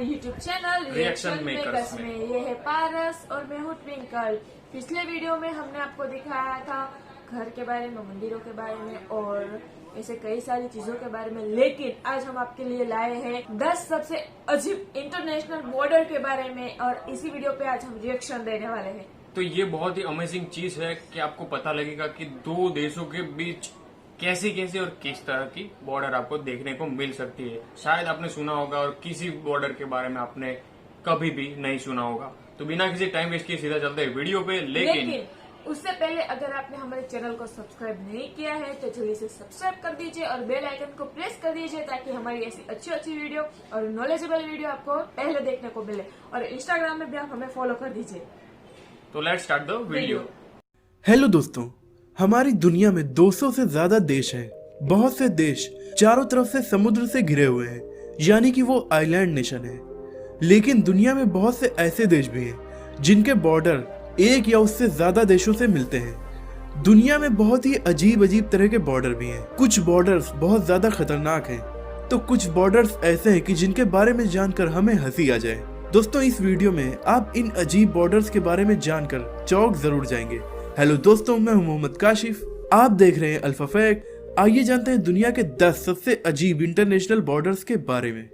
हमारे YouTube channel reaction makers में। ये है पारस और मैं हूँ ट्विंकल। पिछले वीडियो में हमने आपको दिखाया था घर के बारे में, मंदिरों के बारे में और ऐसे कई सारी चीजों के बारे में, लेकिन आज हम आपके लिए लाए हैं 10 सबसे अजीब इंटरनेशनल बॉर्डर के बारे में और इसी वीडियो पे आज हम रिएक्शन देने वाले हैं। तो ये बहुत ही अमेजिंग चीज है कि आपको पता लगेगा कि दो देशों के बीच कैसे कैसे और किस तरह की बॉर्डर आपको देखने को मिल सकती है। शायद आपने सुना होगा और किसी बॉर्डर के बारे में आपने कभी भी नहीं सुना होगा। तो बिना किसी टाइम वेस्ट किए सीधा चलते हैं वीडियो पे। लेकिन उससे पहले अगर आपने हमारे चैनल को सब्सक्राइब नहीं किया है तो जल्दी से सब्सक्राइब कर दीजिए और बेल आइकन को प्रेस कर दीजिए ताकि हमारी ऐसी अच्छी अच्छी वीडियो और नॉलेजेबल वीडियो आपको पहले देखने को मिले। और इंस्टाग्राम में भी आप हमें फॉलो कर दीजिए। तो let's start the video. Hello दोस्तों, हमारी दुनिया में 200 से ज्यादा देश हैं। बहुत से देश चारों तरफ से समुद्र से घिरे हुए हैं, यानी कि वो आइलैंड नेशन है। लेकिन दुनिया में बहुत से ऐसे देश भी हैं जिनके बॉर्डर एक या उससे ज्यादा देशों से मिलते हैं। दुनिया में बहुत ही अजीब अजीब तरह के बॉर्डर भी हैं। कुछ बॉर्डर्स बहुत ज्यादा खतरनाक हैं, तो कुछ बॉर्डर्स ऐसे हैं कि जिनके बारे में जानकर हमें हंसी आ जाए। दोस्तों, इस वीडियो में आप इन अजीब बॉर्डर्स के बारे में जानकर चौंक जरूर जाएंगे। हेलो दोस्तों, मैं हूं मोहम्मद काशिफ, आप देख रहे हैं अल्फा फैक्ट। आइए जानते हैं दुनिया के 10 सबसे अजीब इंटरनेशनल बॉर्डर्स के बारे में।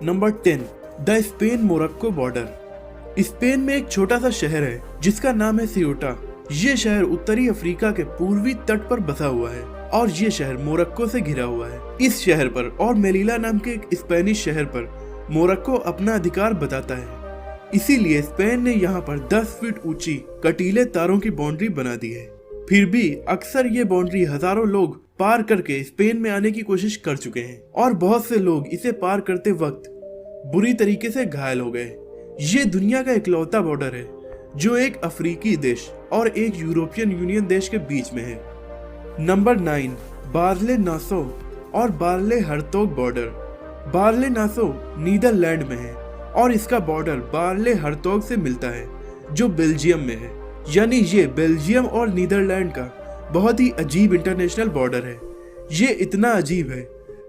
Number 10, the Spain Morocco border. Spain में एक छोटा सा शहर है जिसका नाम है सियोटा। ये शहर उत्तरी अफ्रीका के पूर्वी तट पर बसा हुआ है और ये शहर मोरक्को से घिरा हुआ है। इस शहर पर और मेलिला नाम के एक स्पेनिश शहर पर मोरक्को अपना अधिकार बताता है। इसीलिए स्पेन ने यहाँ पर 10 फीट ऊंची कटीले तारों की बाउंड्री बना दी है। फिर भी अक्सर ये बाउंड्री हजारों लोग पार करके स्पेन में आने की कोशिश कर चुके हैं और बहुत से लोग इसे पार करते वक्त बुरी तरीके से घायल हो गए। ये दुनिया का इकलौता बॉर्डर है जो एक अफ्रीकी देश और एक यूरोपियन यूनियन देश के बीच में है। नंबर 9, बार्ले नासो और बार्ले हर्तोग बॉर्डर। बार्ले नासो नीदरलैंड में है और इसका बॉर्डर बार्ले हर्तोग से मिलता है जो बेल्जियम में है। यानी ये बेल्जियम और नीदरलैंड का बहुत ही अजीब इंटरनेशनल बॉर्डर है। ये इतना अजीब है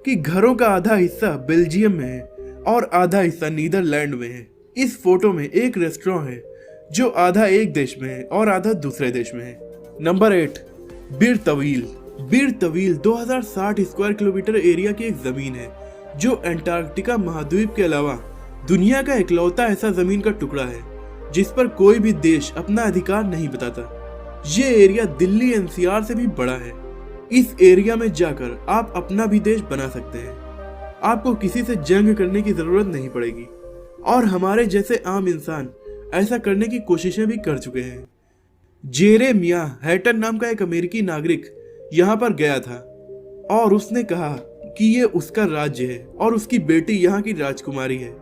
कि घरों का आधा हिस्सा बेल्जियम में है और आधा हिस्सा नीदरलैंड में है। इस फोटो में एक रेस्टोरेंट है जो आधा एक देश में है और आधा दूसरे देश में है। नंबर 8, बीर तवील। बीर तवील 2060 स्क्वायर किलोमीटर एरिया की एक जमीन है जो अंटार्कटिका महाद्वीप के अलावा दुनिया का इकलौता ऐसा जमीन का टुकड़ा है जिस पर कोई भी देश अपना अधिकार नहीं बताता। ये एरिया दिल्ली एनसीआर से भी बड़ा है। इस एरिया में जाकर आप अपना भी देश बना सकते हैं। आपको किसी से जंग करने की जरूरत नहीं पड़ेगी और हमारे जैसे आम इंसान ऐसा करने की कोशिशें भी कर चुके हैं। जेरेमिया हैटन नाम का एक अमेरिकी नागरिक यहाँ पर गया था और उसने कहा कि ये उसका राज्य है और उसकी बेटी यहाँ की राजकुमारी है।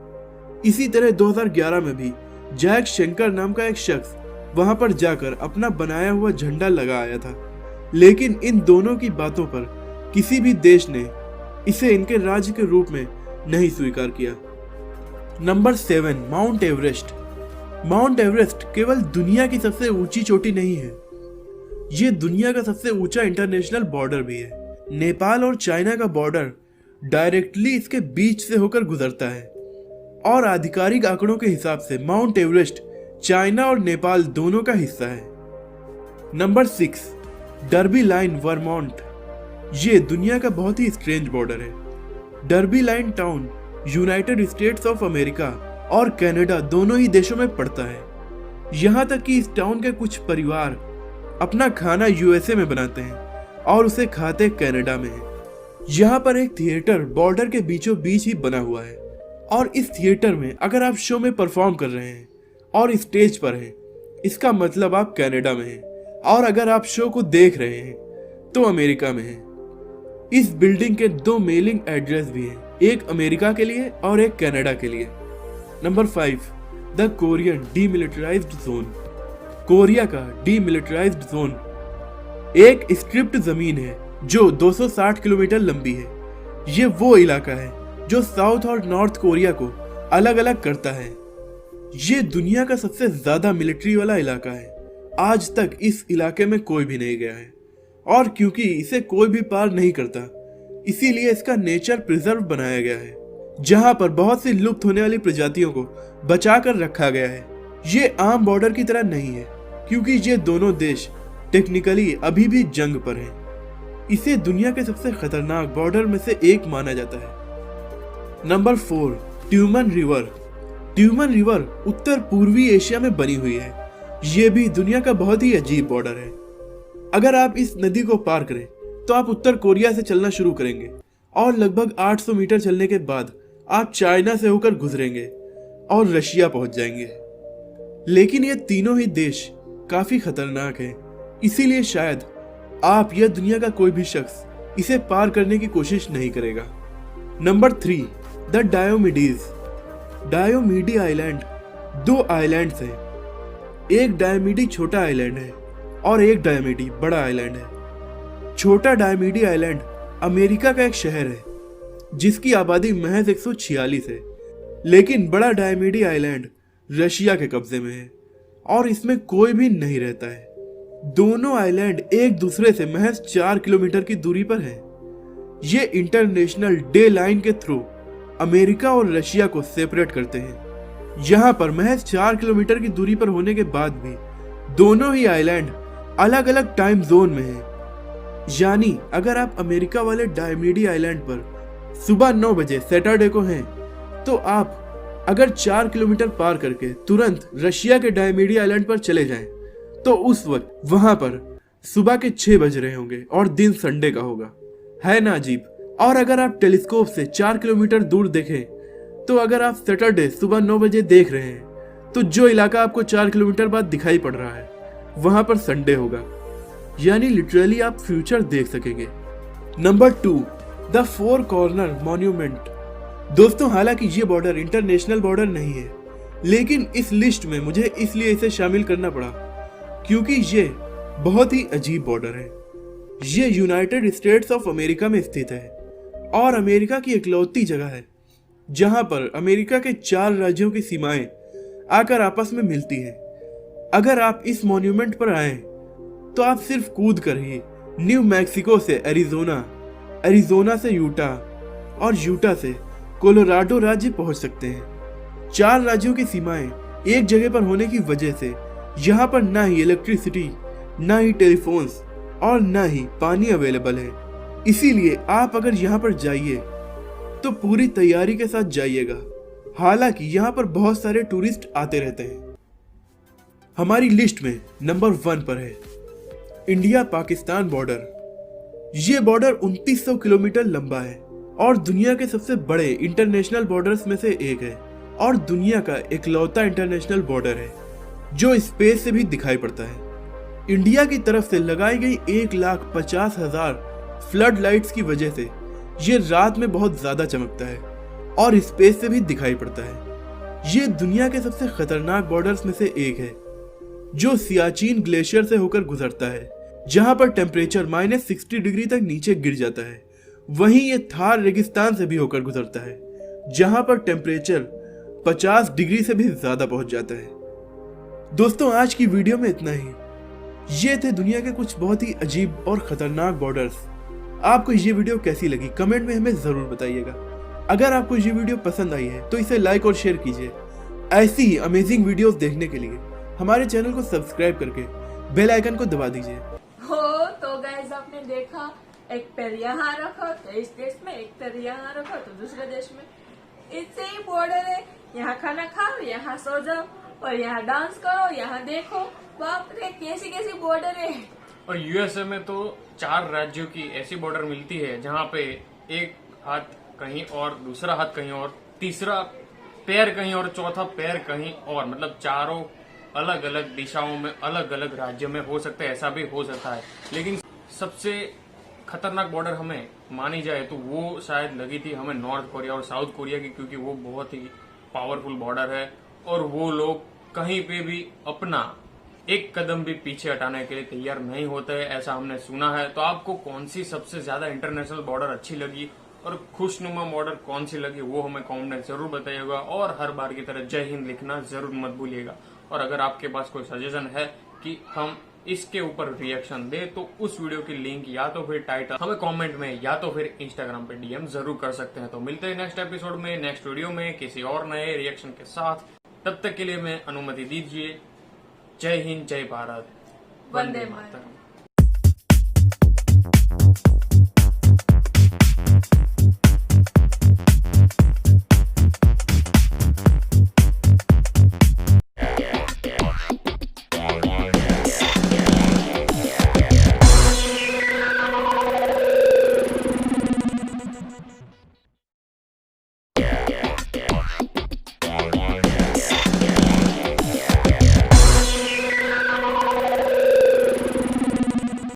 इसी तरह 2011 में भी जैक शंकर नाम का एक शख्स वहां पर जाकर अपना बनाया हुआ झंडा लगा आया था। लेकिन इन दोनों की बातों पर किसी भी देश ने इसे इनके राज्य के रूप में नहीं स्वीकार किया। Number 7, mount Everest. Mount Everest केवल दुनिया की सबसे ऊंची चोटी नहीं है, ये दुनिया का सबसे ऊंचा इंटरनेशनल बॉर्डर भी है। नेपाल और चाइना का बॉर्डर डायरेक्टली इसके बीच से होकर गुजरता है और आधिकारिक आंकड़ों के हिसाब से माउंट एवरेस्ट चाइना और नेपाल दोनों का हिस्सा है। Number 6, derby line Vermont. ये दुनिया का बहुत ही स्ट्रेंज बॉर्डर है। Derby line town United states of America और कनाडा दोनों ही देशों में पड़ता है। यहाँ तक कि इस टाउन के कुछ परिवार अपना खाना यूएसए में बनाते हैं और उसे खाते कनाडा में है। यहाँ पर एक थिएटर बॉर्डर के बीचों बीच ही बना हुआ है और इस थिएटर में अगर आप शो में परफॉर्म कर रहे हैं और स्टेज पर हैं, इसका मतलब आप कनाडा में हैं और अगर आप शो को देख रहे हैं तो अमेरिका में हैं। इस बिल्डिंग के 2 मेलिंग एड्रेस भी हैं, एक अमेरिका के लिए और एक कनाडा के लिए। Number 5, the Korean demilitarised zone. Korea का डीमिलिटराइज्ड जोन एक स्ट्रिप्ड जमीन है जो 260 किलोमीटर लंबी है। ये वो इलाका है जो साउथ और नॉर्थ कोरिया को अलग अलग करता है। ये दुनिया का सबसे ज्यादा मिलिट्री वाला इलाका है। आज तक इस इलाके में कोई भी नहीं गया है। और क्योंकि इसे कोई भी पार नहीं करता, इसीलिए इसका नेचर प्रिजर्व बनाया गया है, जहां पर बहुत सी लुप्त होने वाली प्रजातियों को बचा कर रखा गया है। ये आम बॉर्डर की तरह नहीं है, क्योंकि ये दोनों देश टेक्निकली अभी भी जंग पर हैं। इसे दुनिया के सबसे खतरनाक बॉर्डर में से एक माना जाता है। Number 4, Tumen river. Tumen river उत्तर पूर्वी एशिया में बनी हुई है। ये भी दुनिया का बहुत ही अजीब बॉर्डर है। अगर आप इस नदी को पार करें तो आप उत्तर कोरिया से चलना शुरू करेंगे और लगभग 800 मीटर चलने के बाद आप चाइना से होकर गुजरेंगे और रशिया पहुंच जाएंगे। लेकिन ये तीनों ही देश काफी खतरनाक हैं, इसीलिए शायद आप या दुनिया का कोई भी शख्स इसे पार करने की कोशिश नहीं करेगा। Number 3, the Diomedes. Diomede island 2 islands हैं। एक डायोमीडी छोटा आइलैंड है और एक डायोमीडी बड़ा आइलैंड है। छोटा डायोमीडी आइलैंड अमेरिका का एक शहर है जिसकी आबादी महज 146 है, लेकिन बड़ा डायोमीडी आइलैंड रशिया के कब्जे में है और इसमें कोई भी नहीं रहता है। दोनों आइलैंड एक दूसरे से महज 4 किलोमीटर की दूरी पर है। ये इंटरनेशनल डे लाइन के थ्रू अमेरिका और रशिया को सेपरेट करते हैं। यहाँ पर महज 4 किलोमीटर की दूरी पर होने के बाद भी दोनों ही आइलैंड अलग अलग टाइम जोन में हैं। यानी अगर आप अमेरिका वाले डायोमीडी आइलैंड पर सुबह 9 बजे सैटरडे को हैं, तो आप अगर 4 किलोमीटर पार करके तुरंत रशिया के डायोमीडी आइलैंड पर चले जाएं, तो उस वक्त वहां पर सुबह के 6 बज रहे होंगे और दिन संडे का होगा। है ना अजीब? और अगर आप टेलीस्कोप से 4 किलोमीटर दूर देखें, तो अगर आप सैटरडे सुबह 9 बजे देख रहे हैं, तो जो इलाका आपको 4 किलोमीटर बाद दिखाई पड़ रहा है वहां पर संडे होगा। यानी लिटरली आप फ्यूचर देख सकेंगे। Number 2, the 4 corner monument. दोस्तों, हालांकि ये बॉर्डर इंटरनेशनल बॉर्डर नहीं है, लेकिन इस लिस्ट में मुझे इसलिए इसे शामिल करना पड़ा क्योंकि ये बहुत ही अजीब बॉर्डर है। ये यूनाइटेड स्टेट्स ऑफ अमेरिका में स्थित है और अमेरिका की इकलौती जगह है जहां पर अमेरिका के 4 राज्यों की सीमाएं आकर आपस में मिलती हैं। अगर आप इस मॉन्यूमेंट पर आए तो आप सिर्फ कूद कर ही न्यू मैक्सिको से एरिजोना, एरिजोना से यूटा और यूटा से कोलोराडो राज्य पहुंच सकते हैं। 4 राज्यों की सीमाएं एक जगह पर होने की वजह से यहाँ पर ना ही इलेक्ट्रिसिटी, ना ही टेलीफोन्स और ना ही पानी अवेलेबल है। इसीलिए आप अगर यहाँ पर जाइए तो पूरी तैयारी के साथ जाइएगा। हालांकि यहाँ पर बहुत सारे टूरिस्ट आते रहते हैं। हमारी लिस्ट में नंबर 1 पर है इंडिया पाकिस्तान बॉर्डर। ये बॉर्डर 2900 किलोमीटर लंबा है और दुनिया के सबसे बड़े इंटरनेशनल बॉर्डर्स में से एक है और दुनिया का इकलौता इंटरनेशनल बॉर्डर है जो स्पेस से भी दिखाई पड़ता है। इंडिया की तरफ से लगाई गई 1,50,000 फ्लड लाइट्स की वजह से ये रात में बहुत ज्यादा चमकता है और स्पेस से भी दिखाई पड़ता है। ये दुनिया के सबसे खतरनाक बॉर्डर्स में से एक है जो सियाचिन ग्लेशियर से होकर गुजरता है, जहां पर टेम्परेचर -60 डिग्री तक नीचे गिर जाता है। वहीं ये थार रेगिस्तान से भी होकर गुजरता है, जहां पर टेम्परेचर 50 डिग्री से भी ज्यादा पहुंच जाता है। दोस्तों, आज की वीडियो में इतना ही। ये थे दुनिया के कुछ बहुत ही अजीब और खतरनाक बॉर्डर्स। आपको ये वीडियो कैसी लगी कमेंट में हमें जरूर बताइएगा। अगर आपको ये वीडियो पसंद आई है तो इसे लाइक और शेयर कीजिए। ऐसी ही अमेजिंग वीडियोस देखने के लिए हमारे चैनल को सब्सक्राइब करके बेल आइकन को दबा दीजिए। हो तो गाइस, आपने देखा, एक पैर यहाँ रखो तो इस देश में, एक पैर यहाँ रखो तो दूसरे देश में। इससे ही बॉर्डर है। यहाँ खाना खाओ, यहाँ सो जाओ और यहाँ डांस करो, यहाँ देखो। बाप रे, कैसी कैसी बॉर्डर है। और यूएसए में तो 4 राज्यों की ऐसी बॉर्डर मिलती है जहाँ पे एक हाथ कहीं और, दूसरा हाथ कहीं और, तीसरा पैर कहीं और, चौथा पैर कहीं और, मतलब चारों अलग अलग दिशाओं में अलग अलग राज्यों में हो सकता है। ऐसा भी हो सकता है, लेकिन सबसे खतरनाक बॉर्डर हमें मानी जाए तो वो शायद लगी थी हमें नॉर्थ कोरिया और साउथ कोरिया की, क्योंकि वो बहुत ही पावरफुल बॉर्डर है और वो लोग कहीं पे भी अपना एक कदम भी पीछे हटाने के लिए तैयार नहीं होते हैं, ऐसा हमने सुना है। तो आपको कौन सी सबसे ज्यादा इंटरनेशनल बॉर्डर अच्छी लगी और खुशनुमा बॉर्डर कौन सी लगी, वो हमें कमेंट में जरूर बताइएगा। और हर बार की तरह जय हिंद लिखना जरूर मत भूलिएगा। और अगर आपके पास कोई सजेशन है कि हम इसके ऊपर रिएक्शन दे तो उस वीडियो की लिंक या तो फिर टाइटल हमें कमेंट में या तो फिर इंस्टाग्राम पे डीएम जरूर कर सकते हैं। तो मिलते हैं नेक्स्ट एपिसोड में, नेक्स्ट वीडियो में किसी और नए रिएक्शन के साथ। तब तक के लिए मैं अनुमति दीजिए। जय हिंद, जय भारत, वंदे मातरम।